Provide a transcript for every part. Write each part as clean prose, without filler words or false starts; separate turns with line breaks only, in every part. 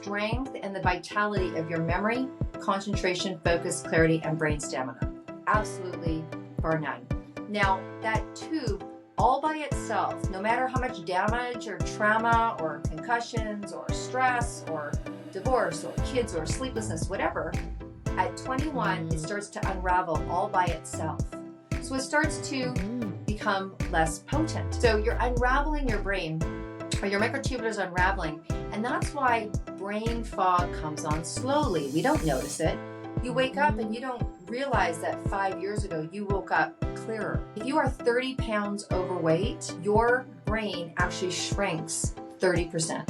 strength and the vitality of your memory, concentration, focus, clarity, and brain stamina. Absolutely bar none. Now, that tube all by itself, no matter how much damage or trauma or concussions or stress or divorce or kids or sleeplessness, whatever, at 21, it starts to unravel all by itself. So it starts to become less potent. So you're unraveling your brain, or your microtubules are unraveling, and that's why brain fog comes on slowly. We don't notice it. You wake up and you don't realize that 5 years ago you woke up clearer. If you are 30 pounds overweight, your brain actually shrinks 30%.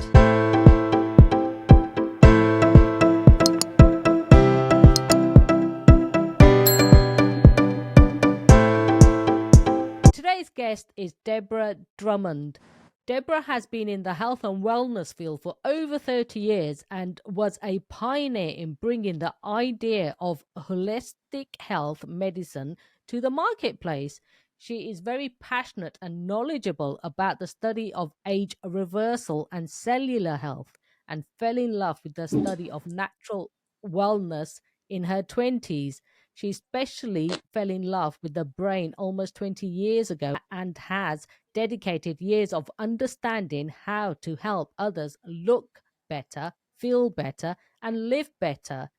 Today's guest is Deborah Drummond. Deborah has been in the health and wellness field for over 30 years and was a pioneer in bringing the idea of holistic health medicine to the marketplace. She is very passionate and knowledgeable about the study of age reversal and cellular health, and fell in love with the study of natural wellness in her 20s. She especially fell in love with the brain almost 20 years ago and has dedicated years of understanding how to help others look better, feel better, and live better.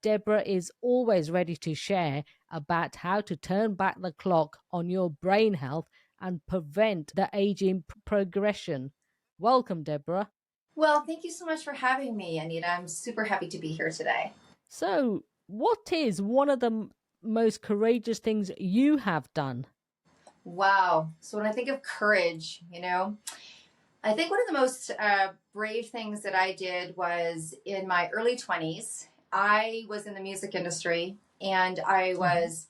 Deborah is always ready to share about how to turn back the clock on your brain health and prevent the aging progression. Welcome, Deborah.
Well, thank you so much for having me, Anita. I'm super happy to be here today.
So, what is one of the most courageous things you have done?
Wow. So when I think of courage, I think one of the most brave things that I did was in my early 20s. I was in the music industry, and I was,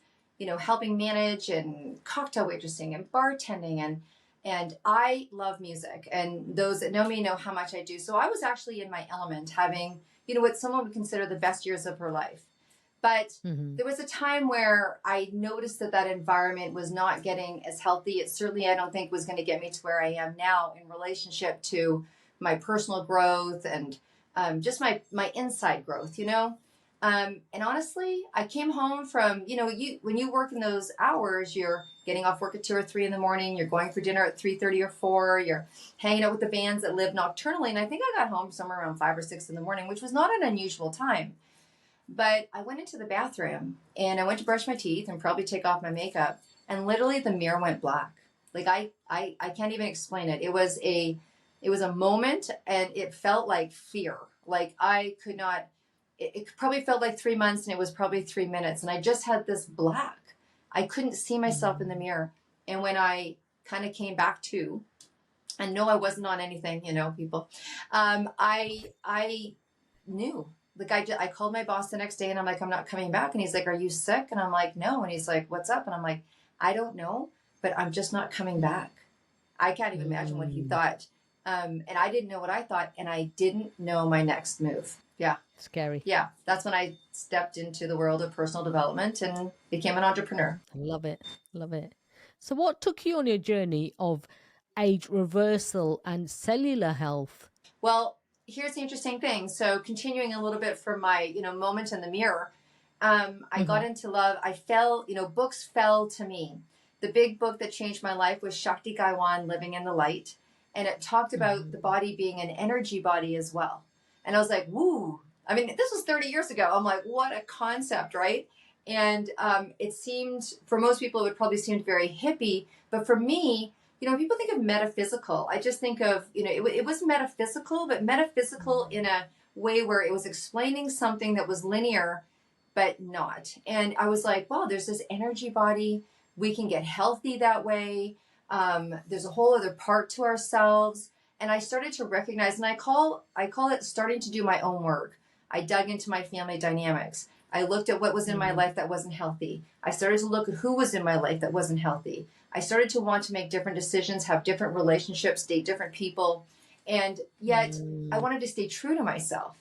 helping manage and cocktail waitressing and bartending, and I love music. And those that know me know how much I do. So I was actually in my element, having, what someone would consider the best years of her life. But there was a time where I noticed that environment was not getting as healthy. It certainly, I don't think, was going to get me to where I am now in relationship to my personal growth and just my inside growth, And honestly, I came home from, when you work in those hours, you're getting off work at 2 or 3 in the morning. You're going for dinner at 3:30 or 4. You're hanging out with the bands that live nocturnally. And I think I got home somewhere around 5 or 6 in the morning, which was not an unusual time. But I went into the bathroom and I went to brush my teeth and probably take off my makeup, and literally the mirror went black. Like I can't even explain it. It was a moment, and it felt like fear. Like I could not, it probably felt like 3 months, and it was probably 3 minutes. And I just had this black. I couldn't see myself in the mirror. And when I kind of came back to, and no, I wasn't on anything, people, I knew. Like I called my boss the next day, and I'm like, I'm not coming back. And he's like, are you sick? And I'm like, no. And he's like, what's up? And I'm like, I don't know, but I'm just not coming back. I can't even imagine what he thought. And I didn't know what I thought, and I didn't know my next move. Yeah.
Scary.
Yeah. That's when I stepped into the world of personal development and became an entrepreneur.
Love it. Love it. So what took you on your journey of age reversal and cellular health?
Well, here's the interesting thing. So continuing a little bit from my, moment in the mirror, I got into love. I fell, books fell to me. The big book that changed my life was Shakti Gaiwan, Living in the Light. And it talked about the body being an energy body as well. And I was like, woo. I mean, this was 30 years ago. I'm like, what a concept, right? And it seemed, for most people, it would probably seem very hippie. But for me, when people think of metaphysical, I just think of, it was metaphysical, but metaphysical in a way where it was explaining something that was linear, but not. And I was like, wow, there's this energy body. We can get healthy that way. There's a whole other part to ourselves. And I started to recognize, and I call it starting to do my own work. I dug into my family dynamics. I looked at what was in my life that wasn't healthy. I started to look at who was in my life that wasn't healthy. I started to want to make different decisions, have different relationships, date different people. And yet I wanted to stay true to myself.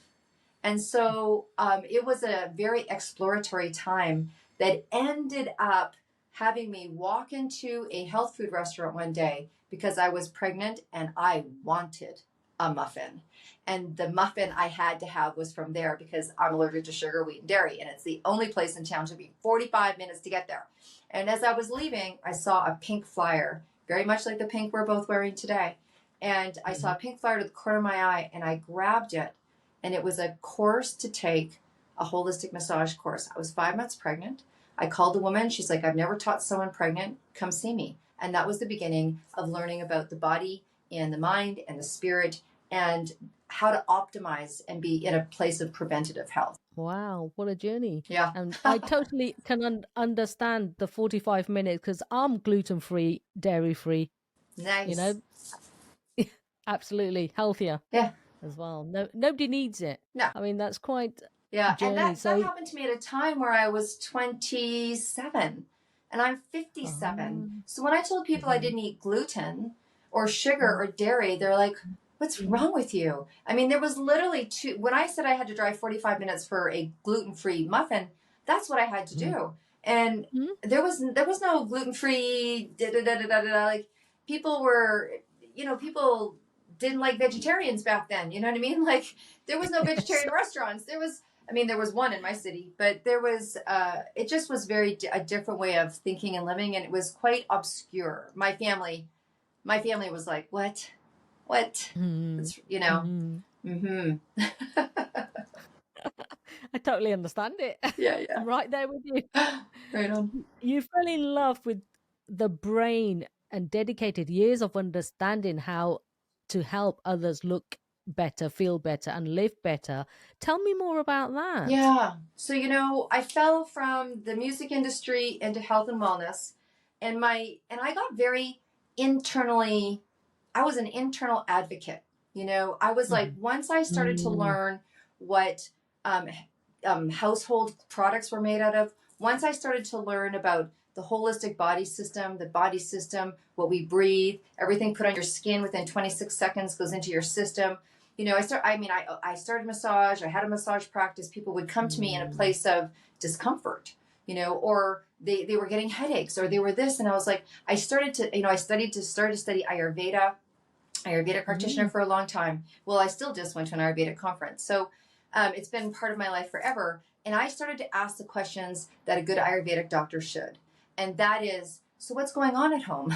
And so it was a very exploratory time that ended up having me walk into a health food restaurant one day because I was pregnant and I wanted a muffin. And the muffin I had to have was from there because I'm allergic to sugar, wheat, and dairy. And it's the only place in town to be 45 minutes to get there. And as I was leaving, I saw a pink flyer, very much like the pink we're both wearing today. And I saw a pink flyer to the corner of my eye, and I grabbed it. And it was a course to take, a holistic massage course. I was 5 months pregnant. I called the woman. She's like, I've never taught someone pregnant. Come see me. And that was the beginning of learning about the body and the mind and the spirit and how to optimize and be in a place of preventative health.
Wow, what a journey.
Yeah.
And I totally can understand the 45 minutes because I'm gluten-free, dairy-free.
Nice.
You know, absolutely healther.
Yeah.
As well. No, nobody needs it.
No.
I mean, that's quite
a journey. And that
happened
to me at a time where I was 27 and I'm 57. So when I told people I didn't eat gluten or sugar or dairy, they're like, what's wrong with you? I mean, there was literally when I said I had to drive 45 minutes for a gluten-free muffin, that's what I had to do. And there was no gluten-free, like people were, people didn't like vegetarians back then. You know what I mean? Like there was no vegetarian restaurants. There was one in my city, but there was, it just was a different way of thinking and living. And it was quite obscure. My family was like, what? It's,
I totally understand it.
Yeah.
I'm right there with you.
Right on.
You fell in love with the brain and dedicated years of understanding how to help others look better, feel better, and live better. Tell me more about that.
Yeah. So, I fell from the music industry into health and wellness, and I got very internally, I was an internal advocate. I was like, once I started to learn what household products were made out of, once I started to learn about the holistic body system, what we breathe, everything put on your skin within 26 seconds goes into your system. I started massage. I had a massage practice. People would come to me in a place of discomfort, or they were getting headaches or they were this. And I was like, I started to study Ayurveda practitioner for a long time. Well, I still just went to an Ayurvedic conference. So it's been part of my life forever. And I started to ask the questions that a good Ayurvedic doctor should. And that is, so what's going on at home?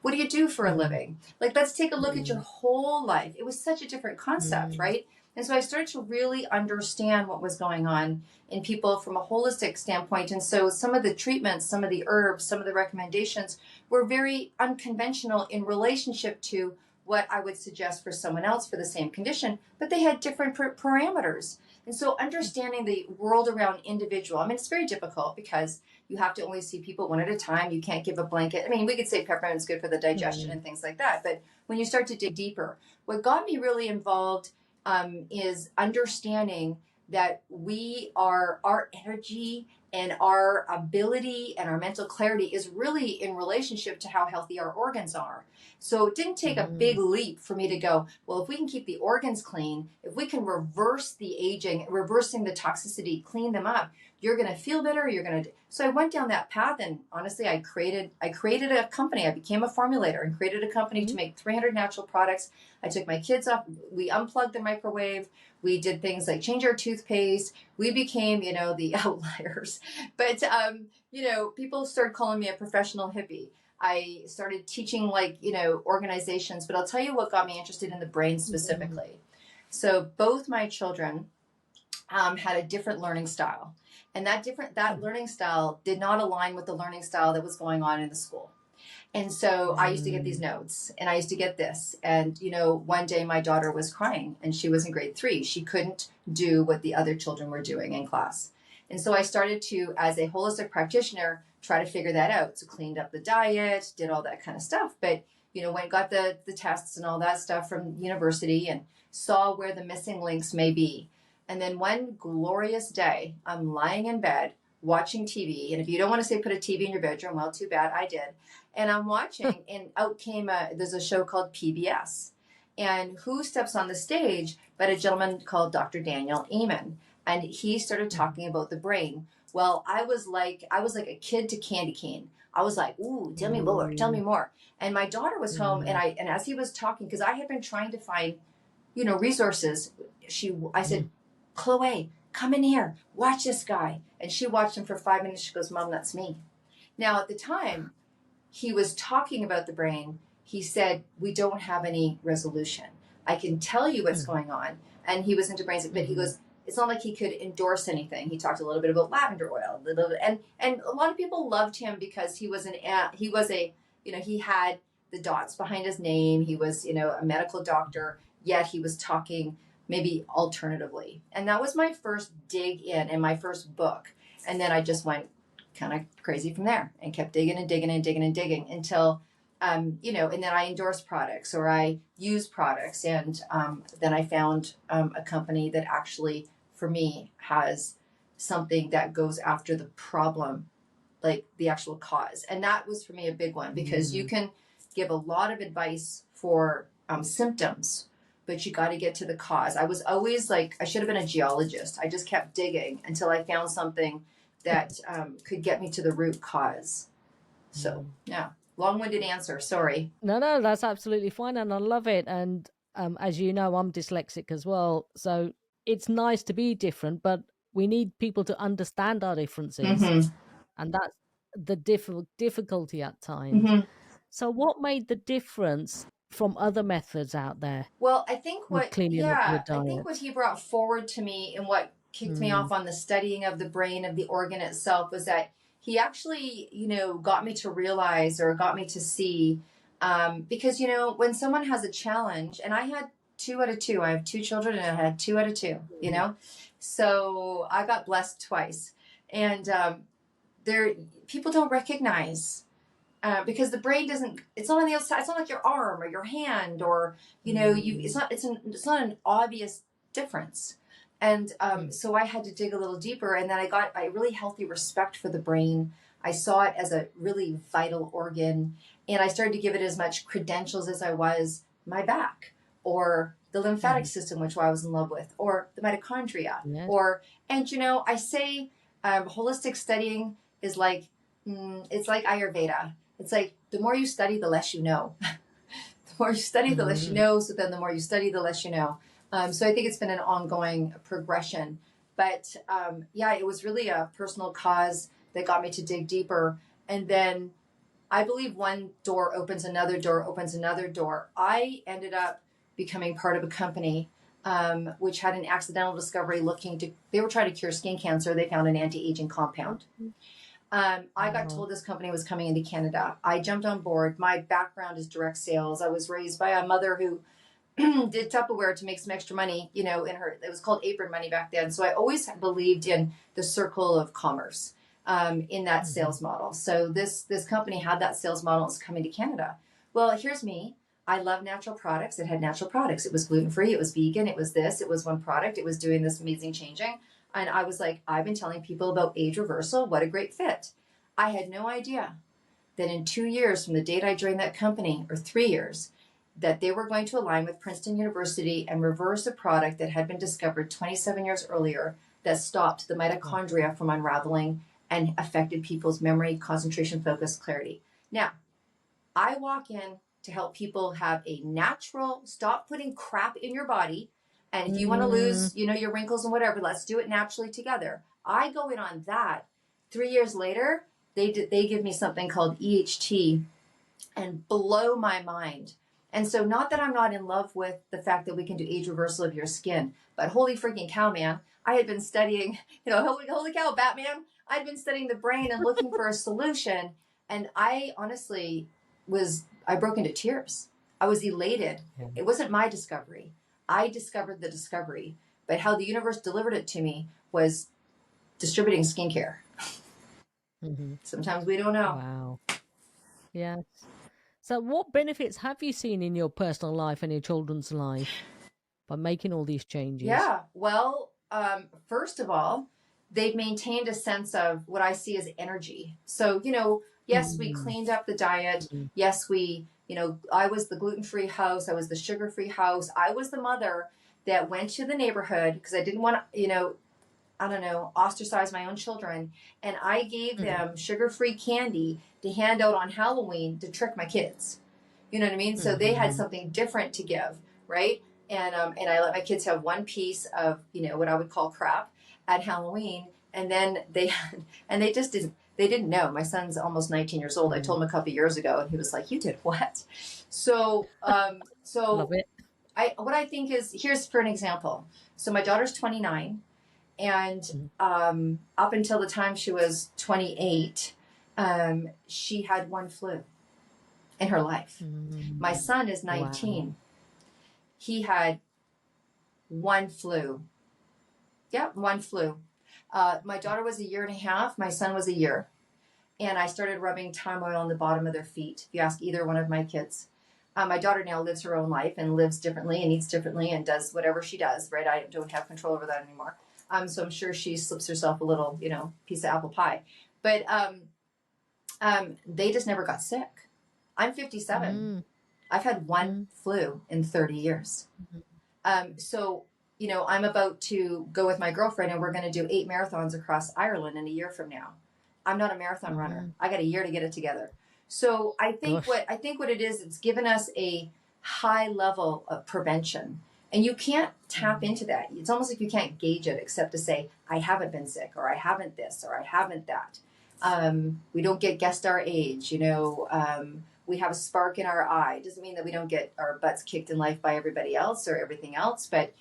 What do you do for a living? Like, let's take a look at your whole life. It was such a different concept, right? And so I started to really understand what was going on in people from a holistic standpoint. And so some of the treatments, some of the herbs, some of the recommendations were very unconventional in relationship to what I would suggest for someone else for the same condition, but they had different parameters. And so understanding the world around individual, it's very difficult because you have to only see people one at a time. You can't give a blanket. We could say peppermint's good for the digestion and things like that. But when you start to dig deeper, what got me really involved is understanding that our energy and our ability and our mental clarity is really in relationship to how healthy our organs are. So it didn't take a big leap for me to go, well, if we can keep the organs clean, if we can reverse the aging, reversing the toxicity, clean them up, you're going to feel better. So I went down that path, and honestly, I created a company. I became a formulator and created a company to make 300 natural products. I took my kids off. We unplugged the microwave. We did things like change our toothpaste. We became, the outliers. But, people started calling me a professional hippie. I started teaching organizations, but I'll tell you what got me interested in the brain specifically. So both my children had a different learning style. And that learning style did not align with the learning style that was going on in the school. And so I used to get these notes and I used to get this. And, one day my daughter was crying and she was in grade 3. She couldn't do what the other children were doing in class. And so I started to, as a holistic practitioner, try to figure that out. So cleaned up the diet, did all that kind of stuff. But, went and got the tests and all that stuff from university and saw where the missing links may be. And then one glorious day, I'm lying in bed watching TV. And if you don't want to say put a TV in your bedroom, well, too bad, I did. And I'm watching, and out came there's a show called PBS. And who steps on the stage but a gentleman called Dr. Daniel Amen. And he started talking about the brain. Well, I was like a kid to candy cane. I was like, ooh, tell me more. And my daughter was home, and as he was talking, because I had been trying to find resources. I said, Chloe, come in here, watch this guy. And she watched him for 5 minutes. She goes, Mom, that's me. Now, at the time he was talking about the brain, he said, we don't have any resolution. I can tell you what's going on. And he was into brains, but he goes, it's not like he could endorse anything. He talked a little bit about lavender oil, and a lot of people loved him because he had the dots behind his name. He was, a medical doctor, yet he was talking maybe alternatively. And that was my first dig in and my first book. And then I just went kind of crazy from there and kept digging and digging and digging and digging until, and then I endorsed products or I used products. And then I found a company that actually, for me, has something that goes after the problem, like the actual cause. And that was for me a big one because you can give a lot of advice for symptoms, but you got to get to the cause. I was always like, I should have been a geologist. I just kept digging until I found something that could get me to the root cause. So, yeah, long-winded answer. Sorry.
No, that's absolutely fine. And I love it. And as you know, I'm dyslexic as well. So it's nice to be different, but we need people to understand our differences. And that's the difficulty at times. So what made the difference from other methods out there?
Well, I think what he brought forward to me and what kicked me off on the studying of the brain, of the organ itself, was that he actually, got me to realize or got me to see, because, when someone has a challenge, and I had 2 out of 2, I have 2 children and I had 2 out of 2, so I got blessed twice. And people don't recognize, because the brain it's not on the outside. It's not like your arm or your hand or, it's not an obvious difference. And so I had to dig a little deeper, and then I got a really healthy respect for the brain. I saw it as a really vital organ, and I started to give it as much credentials as I was my back or the lymphatic system, which I was in love with, or the mitochondria, I say holistic studying is like, it's like Ayurveda. It's like the more you study, the less you know. The more you study, the less you know. So then the more you study, the less you know. So I think it's been an ongoing progression. But it was really a personal cause that got me to dig deeper. And then I believe one door opens another door, opens another door. I ended up becoming part of a company which had an accidental discovery they were trying to cure skin cancer. They found an anti-aging compound. I got told this company was coming into Canada. I jumped on board. My background is direct sales. I was raised by a mother who did Tupperware to make some extra money, it was called apron money back then. So I always believed in the circle of commerce in that sales model. So this company had that sales model and was coming to Canada. Well, here's me. I love natural products. It had natural products. It was gluten-free. It was vegan. It was this. It was one product. It was doing this amazing changing. And I was like, I've been telling people about age reversal. What a great fit. I had no idea that in 2 years from the date I joined that company, or 3 years, that they were going to align with Princeton University and reverse a product that had been discovered 27 years earlier that stopped the mitochondria from unraveling and affected people's memory, concentration, focus, clarity. Now, I walk in to help people have a natural, stop putting crap in your body. And if you want to lose, your wrinkles and whatever, let's do it naturally together. I go in on that. 3 years later, they give me something called EHT and blow my mind. And so not that I'm not in love with the fact that we can do age reversal of your skin, but holy freaking cow, man. I had been studying, holy cow, Batman. I'd been studying the brain and looking for a solution. And I honestly I broke into tears. I was elated. It wasn't my discovery. I discovered the discovery, but how the universe delivered it to me was distributing skincare. Sometimes we don't know.
Wow. Yes. So what benefits have you seen in your personal life and your children's life by making all these changes?
Yeah. Well, first of all, they've maintained a sense of what I see as energy. So, yes, we cleaned up the diet. Yes, I was the gluten-free house. I was the sugar-free house. I was the mother that went to the neighborhood because I didn't want to, ostracize my own children. And I gave them sugar-free candy to hand out on Halloween to trick my kids. You know what I mean? So they had something different to give, right? And I let my kids have one piece of, you know, what I would call crap at Halloween. And then they just didn't know. My son's almost 19 years old. I told him a couple of years ago, and he was like, "You did what?" So,
Love it.
what I think is, here's for an example. So my daughter's 29, and up until the time she was 28, she had one flu in her life. My son is 19.
Wow.
He had one flu. Yeah, one flu. My daughter was a year and a half. My son was a year. And I started rubbing thyme oil on the bottom of their feet. If you ask either one of my kids. My daughter now lives her own life and lives differently and eats differently and does whatever she does, right? I don't have control over that anymore. So I'm sure she slips herself a little, you know, piece of apple pie. But they just never got sick. I'm 57. I've had one flu in 30 years. So, you know, I'm about to go with my girlfriend and we're going to do 8 marathons across Ireland in a year from now. I'm not a marathon runner. I got a year to get it together. So I think what it is, it's given us a high level of prevention. And you can't tap into that. It's almost like you can't gauge it except to say, I haven't been sick, or I haven't this, or I haven't that. We don't get guessed our age, you know. We have a spark in our eye. It doesn't mean that we don't get our butts kicked in life by everybody else or everything else, but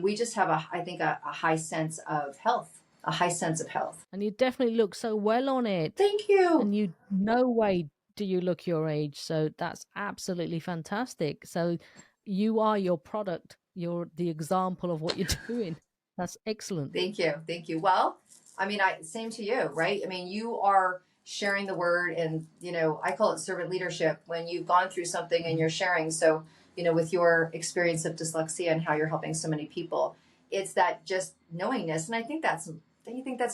we just have I think a high sense of health, a high sense of health.
And you definitely look so well on it.
Thank you.
And you, no way do you look your age. So that's absolutely fantastic. So you are your product. You're the example of what you're doing. That's excellent.
Thank you. Thank you. Well, I mean, same to you, right? I mean, you are sharing the word, and, you know, I call it servant leadership when you've gone through something and you're sharing. So, you know, with your experience of dyslexia and how you're helping so many people, it's that just knowingness. And I think that's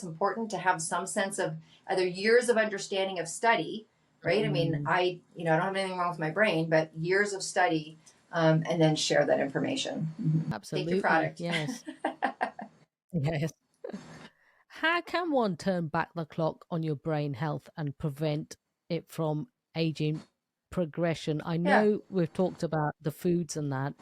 important to have some sense of either years of understanding of study, right? I mean, I don't have anything wrong with my brain, but years of study, and then share that information.
Absolutely.
Take your product.
Yes. Yes. How can one turn back the clock on your brain health and prevent it from aging progression? I know we've talked about the foods and that.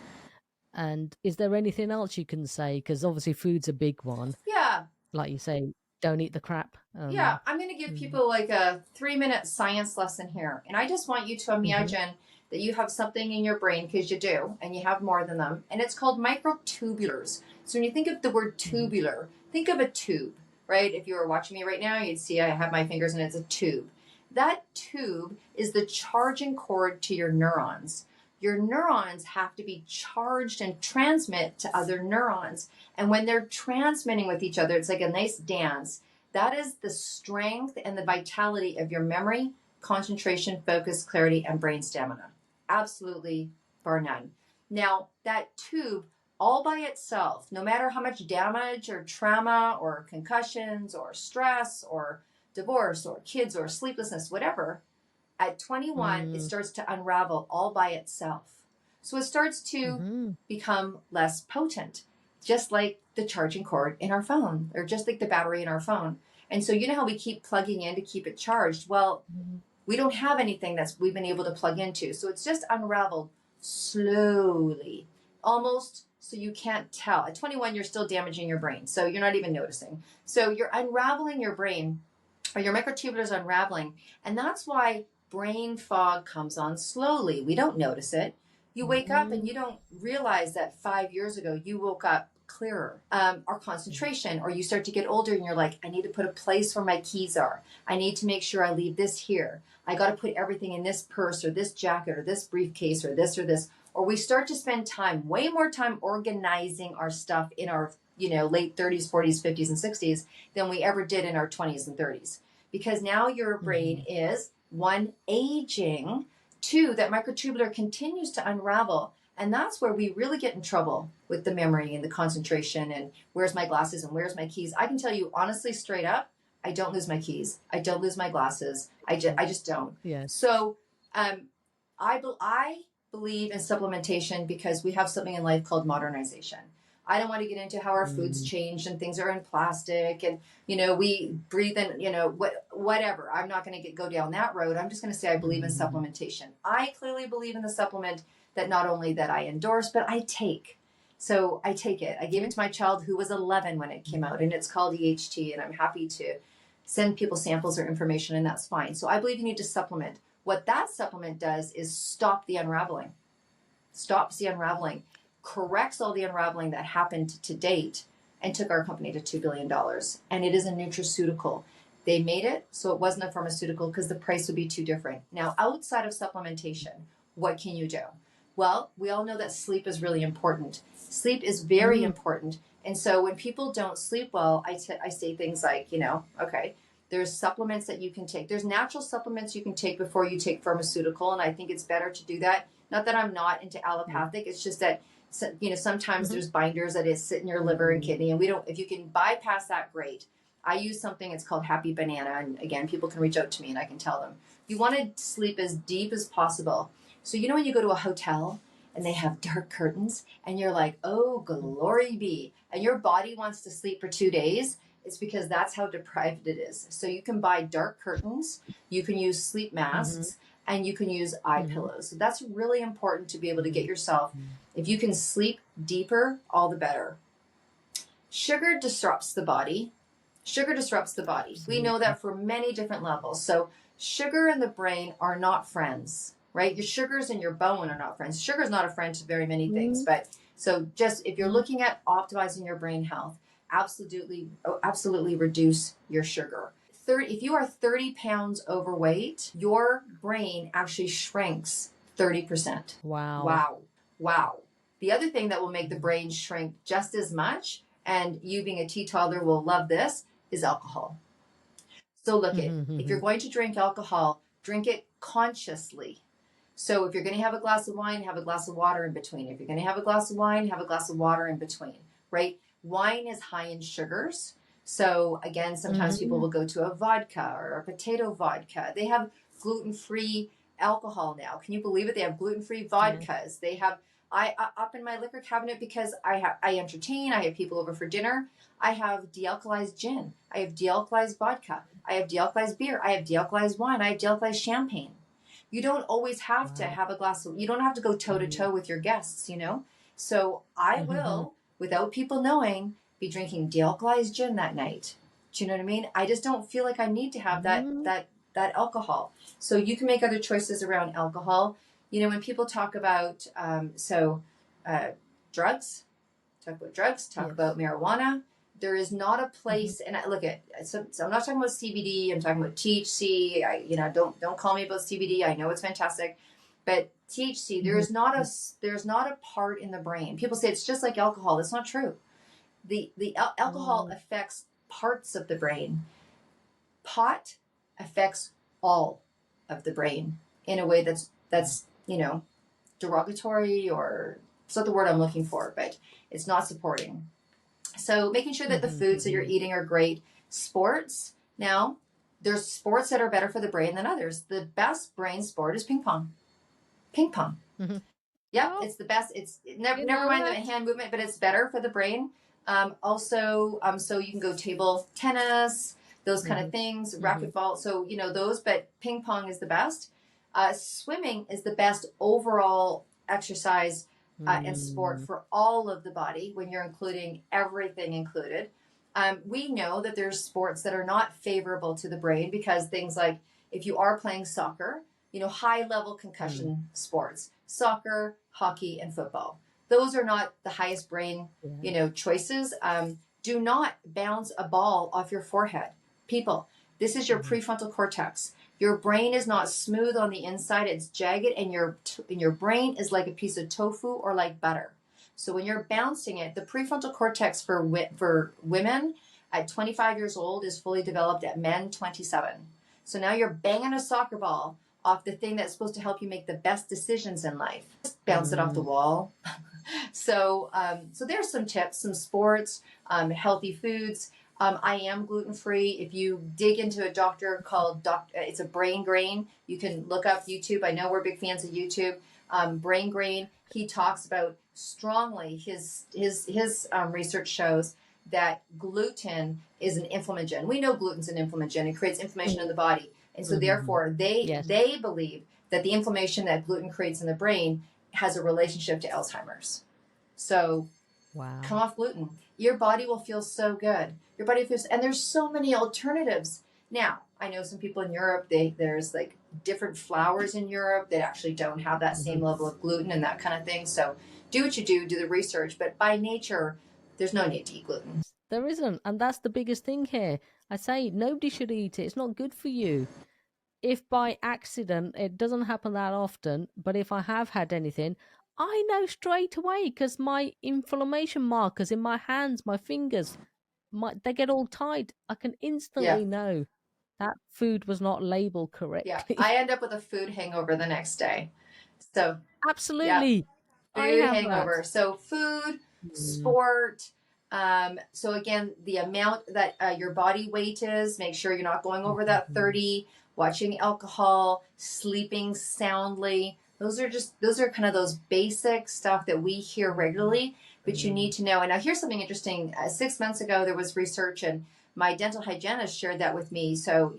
And is there anything else you can say? Because obviously food's a big one.
Yeah.
Like you say, don't eat the crap.
Yeah, I'm going to give people like a 3-minute science lesson here. And I just want you to imagine that you have something in your brain, because you do, and you have more than them. And it's called microtubules. So when you think of the word tubular, think of a tube, right? If you were watching me right now, you'd see I have my fingers and it's a tube. That tube is the charging cord to your neurons. Your neurons have to be charged and transmit to other neurons. And when they're transmitting with each other, it's like a nice dance. That is the strength and the vitality of your memory, concentration, focus, clarity, and brain stamina. Absolutely, bar none. Now, that tube all by itself, no matter how much damage or trauma or concussions or stress or divorce or kids or sleeplessness, whatever, at 21, it starts to unravel all by itself. So it starts to become less potent, just like the charging cord in our phone, or just like the battery in our phone. And so you know how we keep plugging in to keep it charged? Well, we don't have anything we've been able to plug into. So it's just unraveled slowly, almost so you can't tell. At 21, you're still damaging your brain, so you're not even noticing. So you're unraveling your brain, or your microtubules are unraveling. And that's why brain fog comes on slowly. We don't notice it. You wake up and you don't realize that 5 years ago you woke up clearer. Or concentration, or you start to get older and you're like, I need to put a place where my keys are. I need to make sure I leave this here. I got to put everything in this purse or this jacket or this briefcase or this or this. Or we start to spend time, way more time organizing our stuff in our, late 30s, 40s, 50s, and 60s than we ever did in our 20s and 30s. Because now your brain is, 1, aging, 2, that microtubular continues to unravel. And that's where we really get in trouble with the memory and the concentration and where's my glasses and where's my keys. I can tell you honestly, straight up, I don't lose my keys. I don't lose my glasses. I just don't.
Yes.
So I believe in supplementation because we have something in life called modernization. I don't want to get into how our food's changed and things are in plastic and, we breathe in, whatever. I'm not going to go down that road. I'm just going to say I believe in supplementation. I clearly believe in the supplement that not only that I endorse, but I take. So I take it. I gave it to my child who was 11 when it came out, and it's called EHT, and I'm happy to send people samples or information, and that's fine. So I believe you need to supplement. What that supplement does is stop the unraveling, stops the unraveling, corrects all the unraveling that happened to date, and took our company to $2 billion. And it is a nutraceutical. They made it so it wasn't a pharmaceutical because the price would be too different. Now, outside of supplementation, what can you do? Well, we all know that sleep is really important. Sleep is very important. And so when people don't sleep well, I say things like, okay, there's supplements that you can take. There's natural supplements you can take before you take pharmaceutical. And I think it's better to do that. Not that I'm not into allopathic. It's just that, sometimes there's binders that sit in your liver and kidney. And if you can bypass that, great. I use something, it's called Happy Banana. And again, people can reach out to me and I can tell them. You want to sleep as deep as possible. So, when you go to a hotel and they have dark curtains and you're like, oh, glory be, and your body wants to sleep for 2 days, it's because that's how deprived it is. So you can buy dark curtains, you can use sleep masks, and you can use eye pillows. So that's really important to be able to get yourself, if you can sleep deeper, all the better. Sugar disrupts the body. We know that for many different levels. So sugar and the brain are not friends, right? Your sugars in your bone are not friends. Sugar is not a friend to very many things. But so just if you're looking at optimizing your brain health, absolutely reduce your sugar. If you are 30 pounds overweight, your brain actually shrinks 30%.
Wow.
The other thing that will make the brain shrink just as much, and you being a teetotaler will love this, is alcohol. So look, if you're going to drink alcohol, drink it consciously. So if you're going to have a glass of wine, have a glass of water in between. If you're going to have a glass of wine, have a glass of water in between, right? Wine is high in sugars. So again, sometimes people will go to a vodka or a potato vodka. They have gluten-free alcohol now. Can you believe it? They have gluten-free vodkas. They have, up in my liquor cabinet, because I entertain, I have people over for dinner. I have dealcoholized gin. I have dealcoholized vodka. I have dealcoholized beer. I have dealcoholized wine. I have dealcoholized champagne. You don't always have to have a glass of, you don't have to go toe to toe with your guests, So I will, without people knowing, be drinking dealcoholized gin that night. Do you know what I mean? I just don't feel like I need to have that alcohol. So you can make other choices around alcohol. When people talk about, drugs, talk about marijuana. There is not a place, and I look at, so I'm not talking about CBD, I'm talking about THC. Don't call me about CBD. I know it's fantastic, but THC, there's not a part in the brain. People say it's just like alcohol. That's not true. The alcohol affects parts of the brain. Pot affects all of the brain in a way that's derogatory, or it's not the word I'm looking for, but it's not supporting. So making sure that the foods that you're eating are great. Sports. Now, there's sports that are better for the brain than others. The best brain sport is ping pong. Yep, it's the best. It's never mind the hand movement, but it's better for the brain. So you can go table tennis, those kind of things, racquetball. So, those, but ping pong is the best. Swimming is the best overall exercise and sport for all of the body when you're including everything included. We know that there's sports that are not favorable to the brain, because things like if you are playing soccer, high level concussion sports, soccer, hockey, and football. Those are not the highest brain, choices. Do not bounce a ball off your forehead. People, this is your prefrontal cortex. Your brain is not smooth on the inside, it's jagged, and your brain is like a piece of tofu or like butter. So when you're bouncing it, the prefrontal cortex for women at 25 years old is fully developed at men 27. So now you're banging a soccer ball off the thing that's supposed to help you make the best decisions in life. Just bounce it off the wall. So there's some tips, some sports, healthy foods. I am gluten-free. If you dig into a doctor called it's a Brain Grain. You can look up YouTube. I know we're big fans of YouTube. Brain Grain. He talks about strongly. His research shows that gluten is an inflammagen. We know gluten's an inflammagen. It creates inflammation in the body, and so therefore they believe that the inflammation that gluten creates in the brain has a relationship to Alzheimer's. So
Wow.
Come off gluten. Your body will feel so good. Your body feels, and there's so many alternatives. Now, I know some people in Europe, there's like different flours in Europe that actually don't have that same level of gluten and that kind of thing. So do what you do the research, but by nature, there's no need to eat gluten.
There isn't, and that's the biggest thing here. I say nobody should eat it. It's not good for you. If by accident, it doesn't happen that often, but if I have had anything, I know straight away because my inflammation markers in my hands, my fingers, they get all tight. I can
Yeah.
instantly know that food was not labeled
Yeah.
correctly.
I end up with a food hangover the next day. So, yeah,
Absolutely. I
food
have
hangover.
that.
So food, sport. So again, the amount that your body weight is, make sure you're not going over that 30, watching alcohol, sleeping soundly. Those are kind of those basic stuff that we hear regularly, but you need to know. And now here's something interesting. 6 months ago, there was research and my dental hygienist shared that with me. So,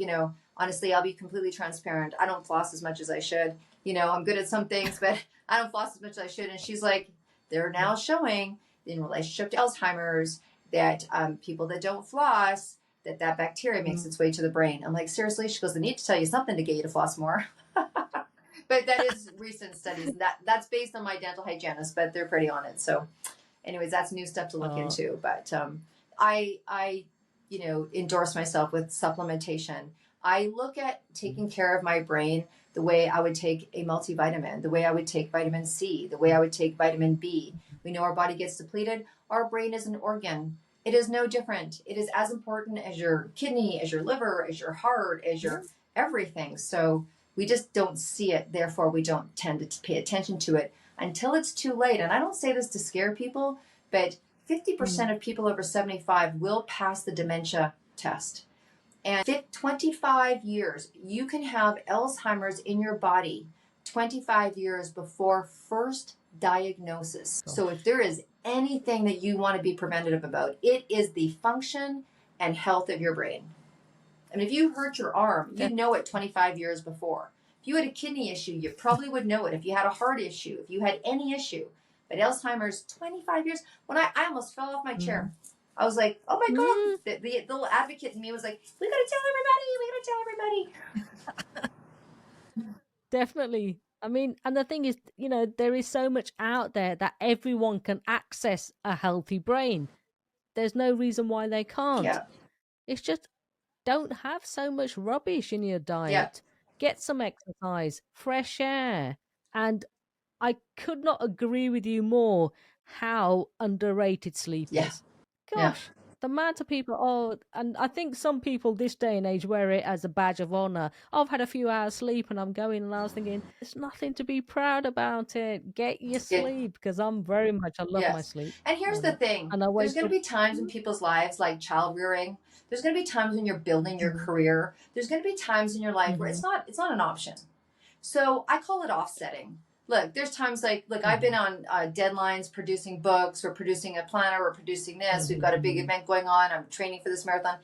honestly, I'll be completely transparent. I don't floss as much as I should. I'm good at some things, but I don't floss as much as I should. And she's like, they're now showing in relationship to Alzheimer's that people that don't floss, that bacteria makes its way to the brain. I'm like, seriously? She goes, I need to tell you something to get you to floss more. But that is recent studies. That's based on my dental hygienist, but they're pretty on it. So anyways, that's new stuff to look into. But I endorse myself with supplementation. I look at taking care of my brain the way I would take a multivitamin, the way I would take vitamin C, the way I would take vitamin B. We know our body gets depleted. Our brain is an organ. It is no different. It is as important as your kidney, as your liver, as your heart, as your everything. So we just don't see it. Therefore, we don't tend to pay attention to it until it's too late. And I don't say this to scare people, but 50% of people over 75 will pass the dementia test. And 25 years, you can have Alzheimer's in your body 25 years before first diagnosis. So if there is anything that you want to be preventative about, it is the function and health of your brain. I mean, if you hurt your arm, you'd know it 25 years before. If you had a kidney issue, you probably would know it. If you had a heart issue, if you had any issue. But Alzheimer's, 25 years. When I almost fell off my chair. I was like, oh my God. The little advocate in me was like, we got to tell everybody.
Definitely. I mean, and the thing is, there is so much out there that everyone can access a healthy brain. There's no reason why they can't.
Yeah.
It's just don't have so much rubbish in your diet.
Yeah.
Get some exercise, fresh air. And I could not agree with you more how underrated sleep is. Gosh, the amount of people, and I think some people this day and age wear it as a badge of honor. I've had a few hours sleep and I'm going, and I was thinking, there's nothing to be proud about it. Get your sleep, because I love my sleep.
And here's the thing.
And
there's going to be times in people's lives, like child rearing. There's going to be times when you're building your career. There's going to be times in your life where it's not an option. So I call it offsetting. Look, there's times like, I've been on deadlines producing books or producing a planner or producing this. We've got a big event going on. I'm training for this marathon.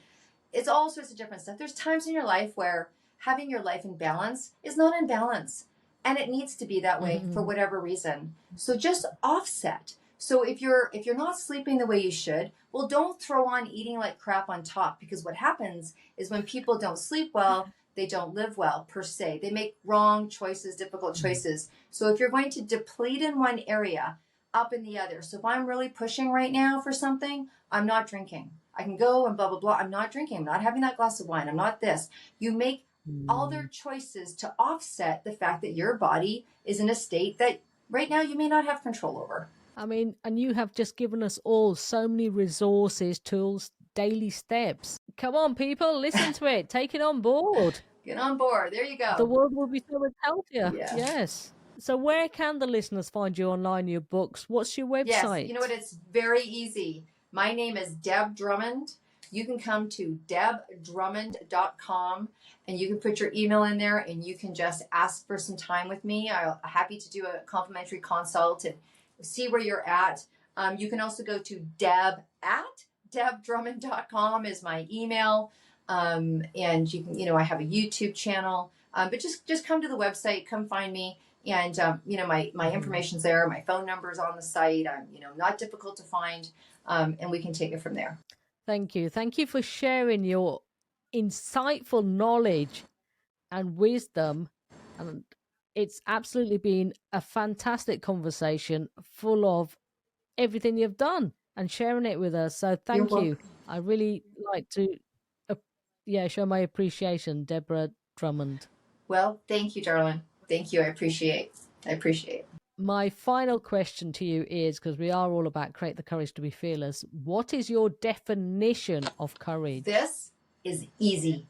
It's all sorts of different stuff. There's times in your life where having your life in balance is not in balance. And it needs to be that way for whatever reason. So just offset. So if you're not sleeping the way you should, well, don't throw on eating like crap on top, because what happens is when people don't sleep well, they don't live well per se. They make wrong choices, difficult choices. So if you're going to deplete in one area, up in the other. So if I'm really pushing right now for something, I'm not drinking. I can go and blah, blah, blah. I'm not drinking. I'm not having that glass of wine. I'm not this. You make other choices to offset the fact that your body is in a state that right now you may not have control over.
I mean, and you have just given us all so many resources, tools, daily steps. Come on, people, listen to it. Take it on board.
Get on board. There you go.
The world will be so much healthier.
Yeah.
Yes. So where can the listeners find you online, your books? What's your website?
Yes, you know what? It's very easy. My name is Deb Drummond. You can come to debdrummond.com and you can put your email in there and you can just ask for some time with me. I'm happy to do a complimentary consult and see where you're at. You can also go to deb@debdrummond.com is my email. And you can, I have a YouTube channel. But just come to the website, come find me. And, my information's there, my phone number's on the site. I'm, not difficult to find. And we can take it from there.
Thank you. Thank you for sharing your insightful knowledge and wisdom. And it's absolutely been a fantastic conversation full of everything you've done and sharing it with us. So thank you. I really like to show my appreciation, Deborah Drummond.
Well, thank you, darling. Thank you. I appreciate it.
My final question to you is, because we are all about create the courage to be fearless, what is your definition of courage?
This is easy.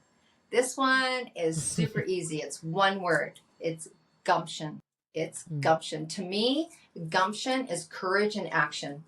This one is super easy. It's one word. It's gumption. It's gumption. To me, gumption is courage in action.